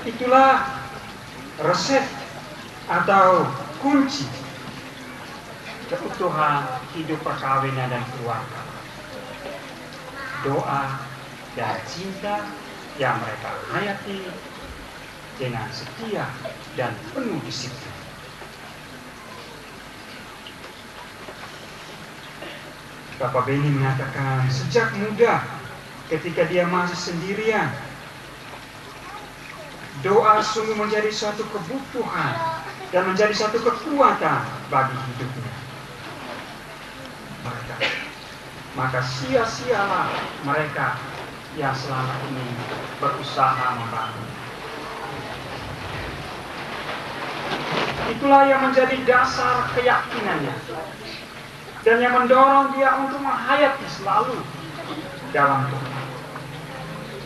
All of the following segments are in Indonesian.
Itulah resep atau kunci keutuhan hidup perkawinan dan keluarga. Doa dan cinta yang mereka hayati dengan setia dan penuh disiplin. Bapak Beni mengatakan sejak muda ketika dia masih sendirian, doa sungguh menjadi suatu kebutuhan dan menjadi suatu kekuatan bagi hidupnya. Maka sia-sialah mereka yang selama ini berusaha membangun. Itulah yang menjadi dasar keyakinannya dan yang mendorong dia untuk menghayati selalu dalam Tuhan.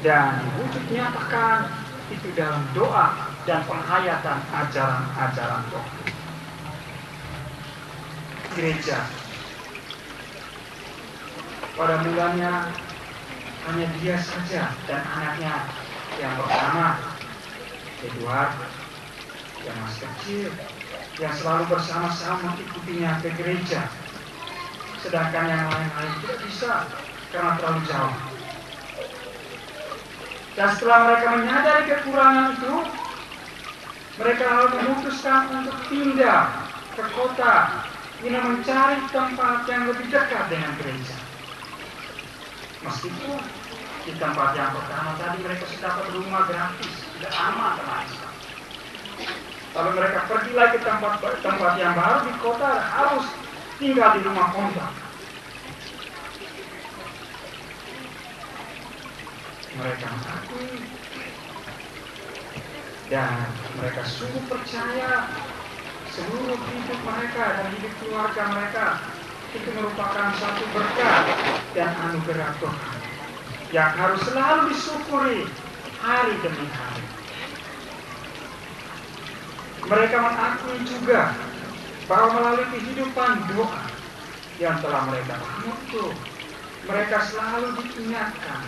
Dan diwujud nyatakan itu dalam doa dan penghayatan ajaran-ajaran Tuhan. Gereja pada mulanya hanya dia saja dan anaknya yang pertama, Edward, yang masih kecil, yang selalu bersama-sama mengikutinya ke gereja. Sedangkan yang lain-lain tidak bisa karena terlalu jauh. Dan setelah mereka menyadari kekurangan itu, mereka lalu memutuskan untuk pindah ke kota guna mencari tempat yang lebih dekat dengan gereja. Meskipun di tempat yang pertama tadi mereka sudah dapat rumah gratis, tidak aman teman-teman. Lalu mereka pergi lagi ke tempat yang baru di kota, harus tinggal di rumah kontrak. Mereka mengakui dan mereka sungguh percaya seluruh hidup mereka dan hidup keluarga mereka itu merupakan satu berkat dan anugerah Tuhan yang harus selalu disyukuri hari demi hari. Mereka mengakui juga bahwa melalui kehidupan doa yang telah mereka bangun itu, mereka selalu diingatkan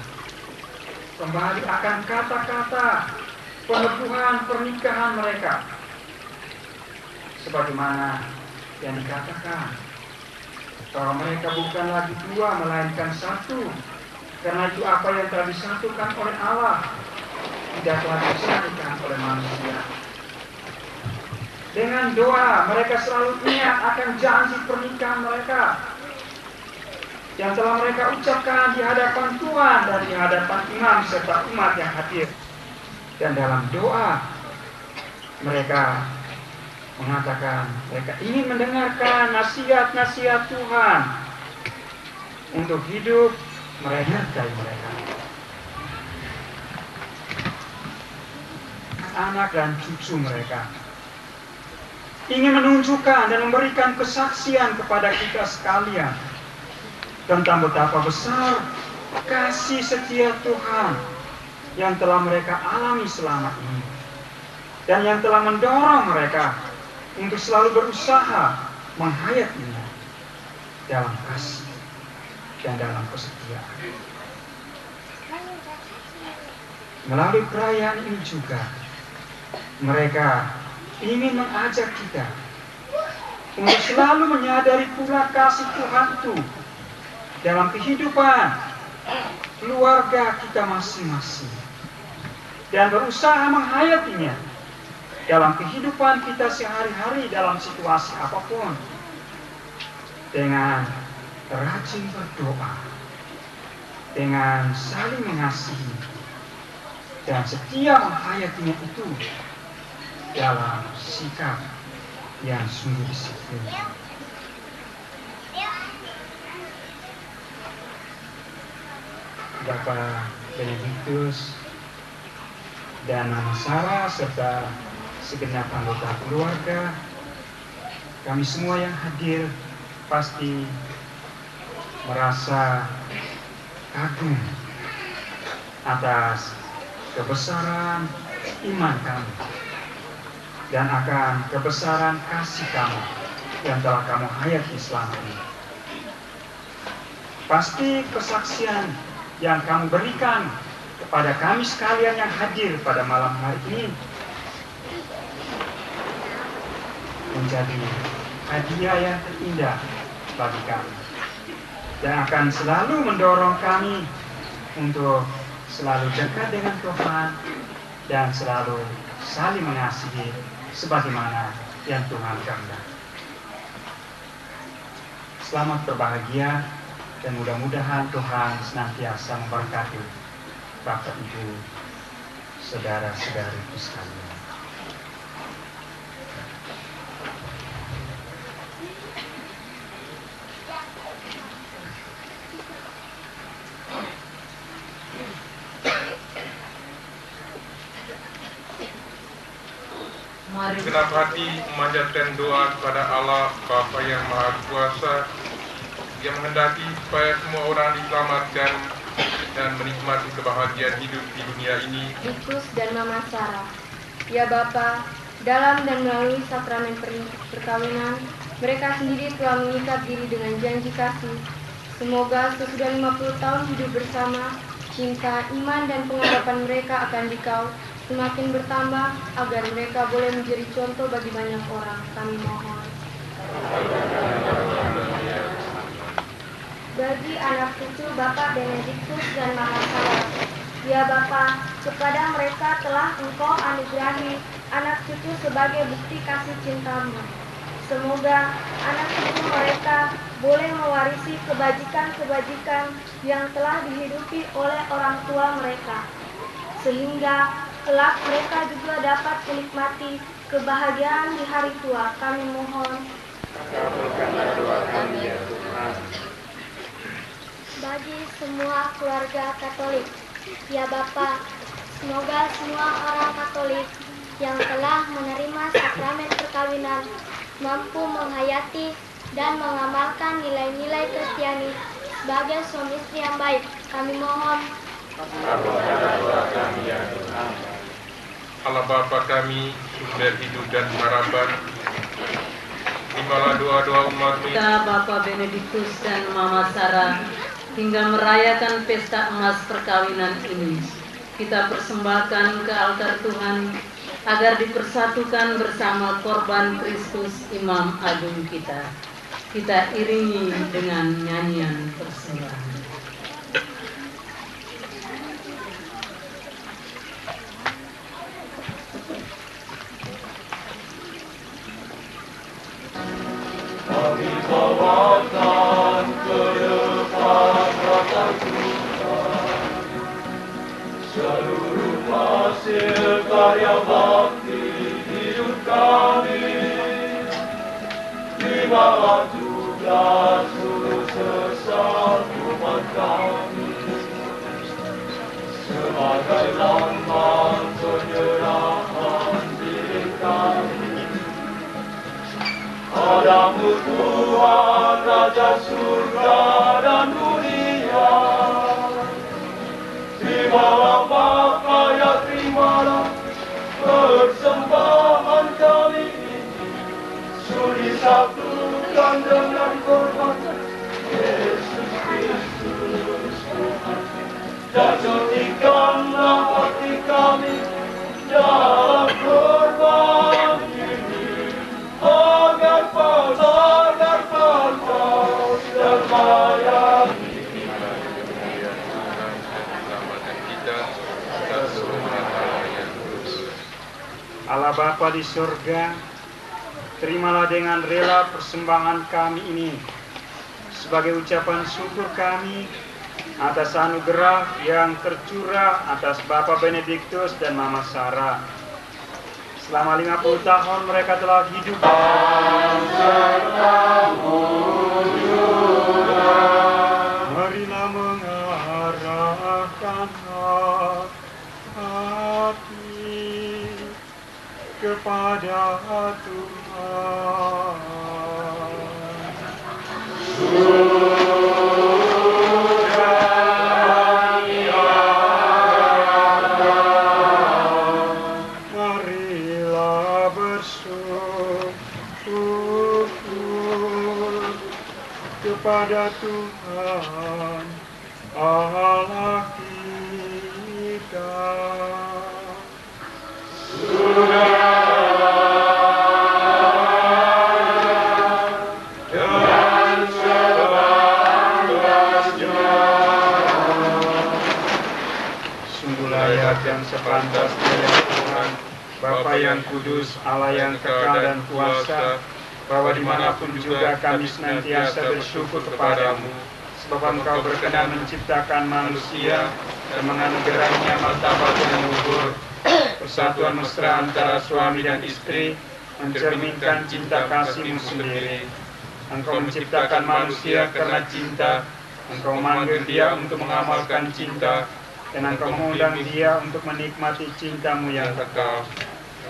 kembali akan kata-kata peneguhan pernikahan mereka. Sebagaimana yang dikatakan bahwa mereka bukan lagi dua melainkan satu. Karena itu apa yang telah disatukan oleh Allah tidaklah disatukan oleh manusia. Dengan doa mereka selalu ingat akan janji pernikahan mereka yang telah mereka ucapkan di hadapan Tuhan dan di hadapan imam serta umat yang hadir. Dan dalam doa mereka mengatakan mereka ingin mendengarkan nasihat-nasihat Tuhan untuk hidup menyertai mereka. Anak dan cucu mereka ingin menunjukkan dan memberikan kesaksian kepada kita sekalian tentang betapa besar kasih setia Tuhan yang telah mereka alami selama ini dan yang telah mendorong mereka untuk selalu berusaha menghayatinya dalam kasih dan dalam kesetiaan. Melalui perayaan ini juga mereka ingin mengajak kita untuk selalu menyadari pula kasih Tuhan itu dalam kehidupan keluarga kita masing-masing dan berusaha menghayatinya dalam kehidupan kita sehari-hari dalam situasi apapun dengan rajin berdoa, dengan saling mengasihi dan setia menghayatinya itu dalam sikap yang sungguh disiplin. Bapak Benediktus dan Mama Sarah serta segenap anggota keluarga, kami semua yang hadir pasti merasa kagum atas kebesaran iman kami dan akan kebesaran kasih kamu yang telah kamu hayati selama ini. Pasti kesaksian yang kamu berikan kepada kami sekalian yang hadir pada malam hari ini menjadi hadiah yang terindah bagi kami, yang akan selalu mendorong kami untuk selalu dekat dengan Tuhan dan selalu saling mengasihi sebagaimana yang Tuhan kehendaki. Selamat berbahagia dan mudah-mudahan Tuhan senantiasa memberkati Bapak Ibu, saudara-saudariku sekalian. Genap hati memanjatkan doa kepada Allah Bapa yang Maha Kuasa, yang menghendaki supaya semua orang diselamatkan dan menikmati kebahagiaan hidup di dunia ini. Dikus dan Mama Sarah. Ya Bapa, dalam dan melalui sakramen perkawinan, mereka sendiri telah mengikat diri dengan janji kasih. Semoga sesudah 50 tahun hidup bersama, cinta, iman, dan pengharapan mereka akan Dikau semakin bertambah agar mereka boleh menjadi contoh bagi banyak orang. Kami mohon. Bagi anak cucu Bapak Benediktus dan Mama Sarah, ya Bapa, kepada mereka telah Engkau anugerahi anak cucu sebagai bukti kasih cinta-Mu. Semoga anak cucu mereka boleh mewarisi kebajikan-kebajikan yang telah dihidupi oleh orang tua mereka, sehingga kelak mereka juga dapat menikmati kebahagiaan di hari tua. Kami mohon. Kabulkanlah doa kami ya Tuhan. Bagi semua keluarga Katolik, ya Bapa, semoga semua orang Katolik yang telah menerima sakramen perkawinan mampu menghayati dan mengamalkan nilai-nilai Kristiani sebagai suami istri yang baik. Kami mohon. Kabulkanlah doa kami ya Tuhan. Allah Bapa kami, sumber hidup dan harapan, terimalah doa-doa umat-Mu. Kita Bapak Benediktus dan Mama Sarah hingga merayakan pesta emas perkawinan ini, kita persembahkan ke altar Tuhan agar dipersatukan bersama korban Kristus Imam Agung kita. Kita iringi dengan nyanyian persembahan. Kami bawakan ke depan tata Tuhan seluruh hasil karya bakti hidup kami. Terimalah juga seluruh sesat umat kami sebagai lambang penyerahan diri kami. Padamu Tuhan, Raja surga dan dunia. Terimalah Bapa, ya terimalah persembahan kami ini. Sudi satukan dengan korban Yesus Kristus Tuhan. Dan sucikanlah hati kami dalam korban ini. Agar Paus terlayani Allah Bapa di surga, terimalah dengan rela persembahan kami ini sebagai ucapan syukur kami atas anugerah yang tercurah atas Bapak Benediktus dan Mama Sarah. Selama 50 tahun mereka telah hidup marilah mengarahkan hati kepada Tuhan. Kepada Tuhan Allah kita. kita. Sungguh layak dan sepantasnya ya Tuhan, Bapa yang kudus, Allah yang kekal dan kuasa, bahwa dimanapun juga kami senantiasa bersyukur kepadamu, sebab Engkau berkenan menciptakan manusia dan menganugerahinya martabat yang luhur, persatuan mesra antara suami dan istri, mencerminkan cinta kasih-Mu sendiri. Engkau menciptakan manusia karena cinta, Engkau memanggil dia untuk mengamalkan cinta, dan Engkau mengundang dia untuk menikmati cinta-Mu yang kekal.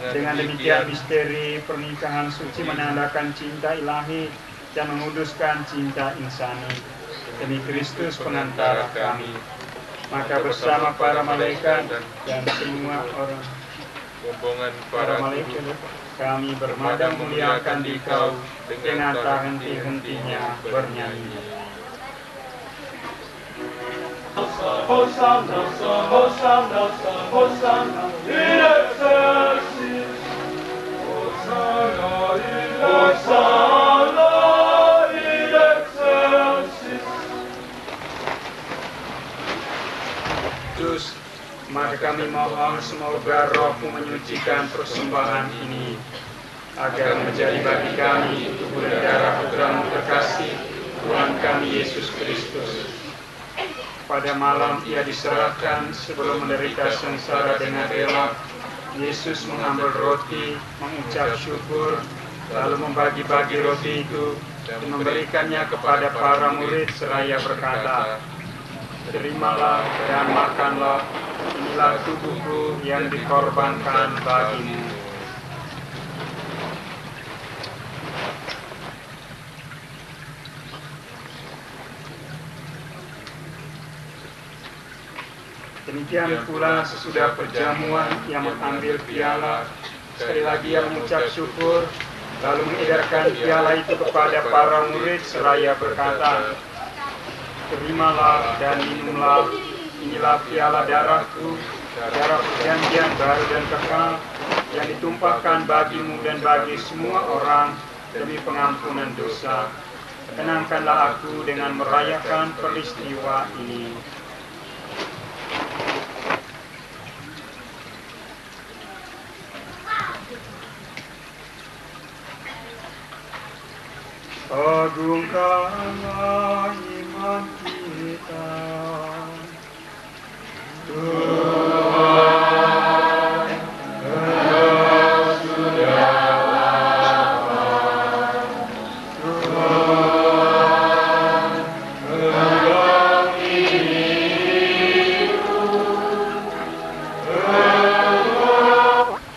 Dengan demikian misteri pernikahan suci menandakan cinta ilahi dan menguduskan cinta insani demi Kristus pengantara kami. Maka bersama para malaikat dan semua orang rombongan para malaikat kami bermadam muliakan Dikau dengan tak henti-hentinya bernyanyi. Hosanna, Hosanna, Hosanna, in excelsis. Hosanna, in excelsis. Terus, maka kami mohon semoga Roh-Mu menyucikan persembahan ini, agar menjadi bagi kami tubuh dan darah Putra-Mu terkasih, Tuhan kami Yesus Kristus. Pada malam ia diserahkan sebelum menderita sengsara dengan rela, Yesus mengambil roti, mengucap syukur, lalu membagi-bagi roti itu dan memberikannya kepada para murid seraya berkata, "Terimalah dan makanlah, inilah tubuhku yang dikorbankan bagimu." Demikian pula sesudah perjamuan ia mengambil piala, sekali lagi ia mengucap syukur, lalu mengedarkan piala itu kepada para murid seraya berkata, "Terimalah dan minumlah, inilah piala darahku, darah perjanjian baru dan kekal, yang ditumpahkan bagimu dan bagi semua orang demi pengampunan dosa. Tenangkanlah aku dengan merayakan peristiwa ini." Agungkanlah iman kita, Tuhan, Engkau sudah lapar, Tuhan, Engkau hidup.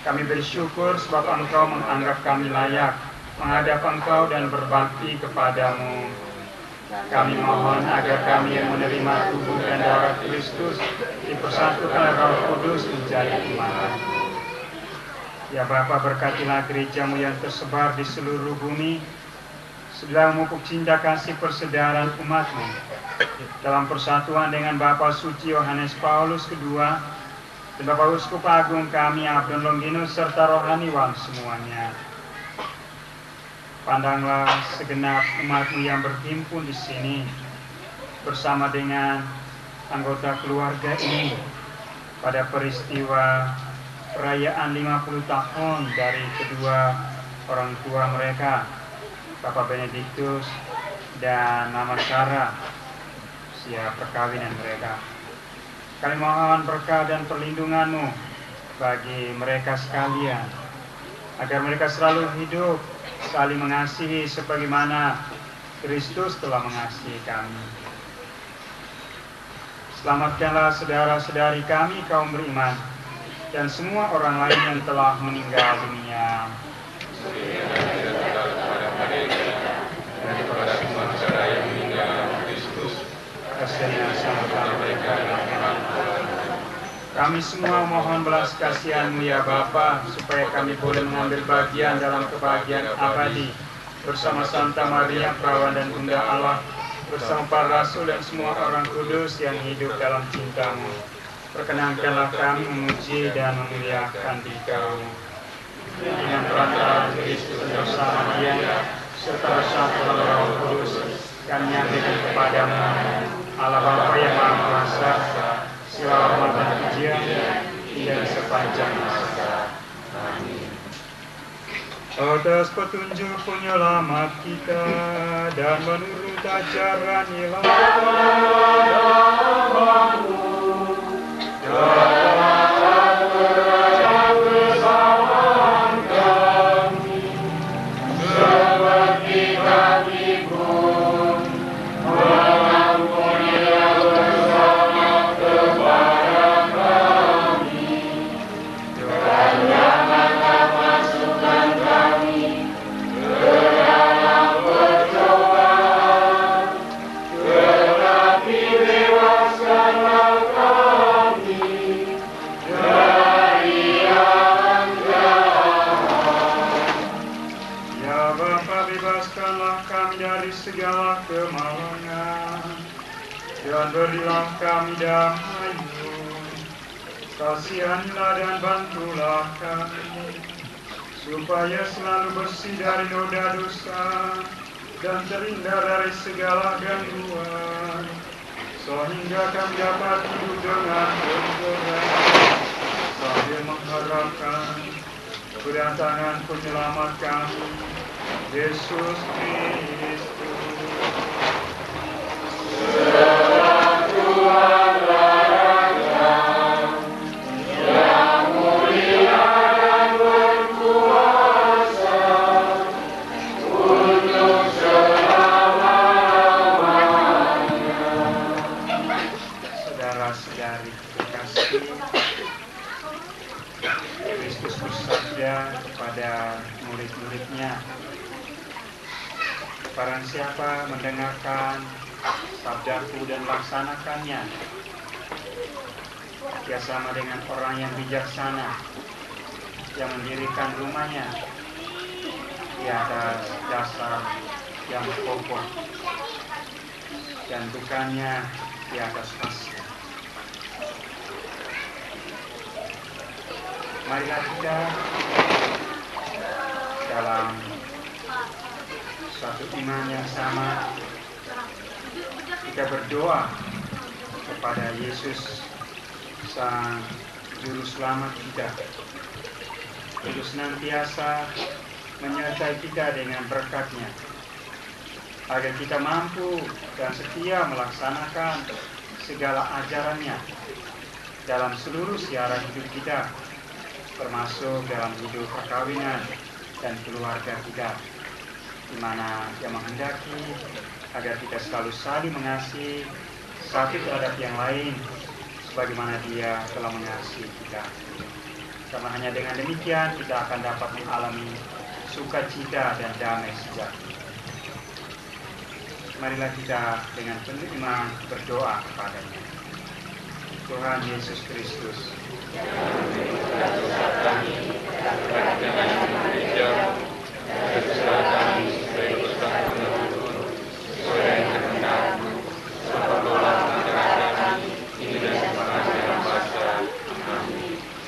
Kami bersyukur sebab Engkau menganggap kami layak menghadap Engkau dan berbakti kepadamu. Kami mohon agar kami yang menerima tubuh dan darah Kristus dipersatukan Roh Kudus menjadi umat. Ya Bapa, berkatilah gereja-Mu yang tersebar di seluruh bumi, sedang memupuk cinta kasih persaudaraan umat-Mu. Dalam persatuan dengan Bapa Suci Yohanes Paulus II, dan Bapak Uskup Agung kami Abdon Longinus serta rohaniwan semuanya. Pandanglah segenap umat-Mu yang berhimpun di sini bersama dengan anggota keluarga ini pada peristiwa perayaan 50 tahun dari kedua orang tua mereka, Bapak Benediktus dan Mama Sarah, usia perkawinan mereka. Kami mohon berkah dan perlindungan-Mu bagi mereka sekalian, agar mereka selalu hidup saling mengasihi sebagaimana Kristus telah mengasihi kami. Selamatkanlah saudara-saudari kami kaum beriman dan semua orang lain yang telah meninggal dunia. Dan kepada semua saudara yang meninggal dalam Kristus, Kasihan sama mereka dalam Tuhan. Kami semua mohon belas kasihan-Mu ya Bapa, supaya kami boleh mengambil bagian dalam kebahagiaan abadi bersama Santa Maria Perawan dan Bunda Allah, bersama para rasul dan semua orang kudus yang hidup dalam cinta-Mu. perkenankanlah kami memuji dan memuliakan Dikau dengan perantara Kristus bersama Dia serta bersatu dalam Roh Kudus. Kami nyatakan kepadamu, Allah Bapa yang Maha Kuasa, segala hormat dan pujian hingga sepanjang masa. Amin. Atas petunjuk penyelamat kita dan menurut ajaran agamamu, dapat berjalan bersama kami, seperti kami pun mengampunilah bersama kepada kami, dan janganlah masukkan kami ke dalam percobaan, tetapi bebaskanlah kami dari yang jahat. Ya Bapa, bebaskanlah kami dari segala kemalangan, dan berilah kami damai-Mu. Kasihanilah dan bantulah kami, supaya selalu bersih dari noda dosa dan terhindar dari segala gangguan, sehingga kami dapat hidup dengan tenteram sambil mengharapkan kedatangan penyelamat kami, Yesus Kristus. Saudara-saudari terkasih, Kristus bersabda kepada murid-muridnya, barang siapa mendengarkan sabdaku dan melaksanakannya, dia sama dengan orang yang bijaksana yang mendirikan rumahnya di atas dasar yang kokoh dan bukannya di atas pasir. Marilah kita dalam satu iman yang sama kita berdoa kepada Yesus Sang Juru Selamat kita, untuk senantiasa menyertai kita dengan berkat-Nya, agar kita mampu dan setia melaksanakan segala ajaran-Nya dalam seluruh siara hidup kita, termasuk dalam hidup perkawinan dan keluarga kita, di mana Dia menghendaki agar kita selalu saling mengasihi satu terhadap yang lain, sebagaimana Dia telah mengasihi kita. Karena hanya dengan demikian kita akan dapat mengalami sukacita dan damai sejati. Marilah kita dengan penuh iman berdoa kepada-Nya. Tuhan Yesus Kristus,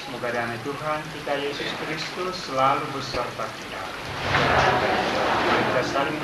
semoga damai Tuhan kita Yesus Kristus selalu beserta kita. Kita saling